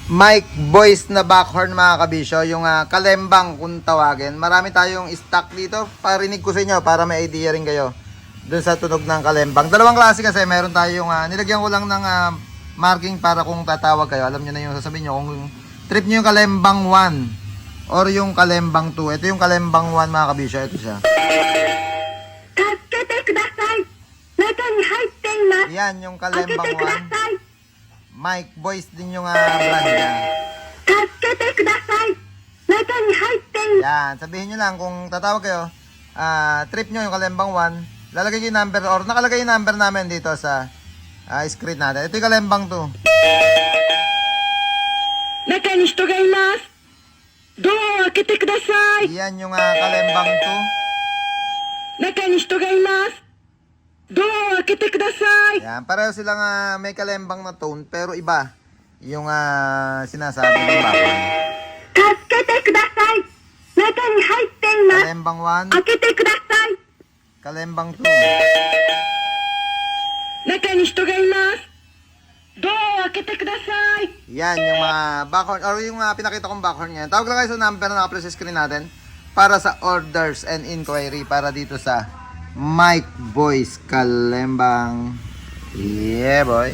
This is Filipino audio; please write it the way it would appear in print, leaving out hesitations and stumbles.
mic voice na backhorn mga kabisyo, yung kalembang kung tawagin. Marami tayong stock dito, parinig ko sa inyo para may idea rin kayo dun sa tunog ng kalembang. Dalawang klase kasi, meron tayong nilagyan ko lang ng marking para kung tatawag kayo, alam nyo na yung sasabihin nyo kung trip nyo yung kalembang 1 or yung kalembang 2. Ito yung kalembang 1 mga kabisyo, ito siya. Yan yung kalembang 1. Mic voice din yung brand niya. Yan, sabihin nyo lang kung tatawag kayo, trip nyo yung kalembang 1, lalagay yung number or nakalagay yung number namin dito sa screen natin. Ito yung kalembang 2. Yan yung kalembang 2. Yan, pareho silang may kalembang na tone pero iba yung sinasabi ng backhorn. Kalembang 1, kalembang 2. Yan yung mga backhorn or yung pinakita kong backhorn niya. Tawag lang kayo sa number na naka-play sa screen natin para sa orders and inquiry para dito sa mic voice kalembang. Yeah boy.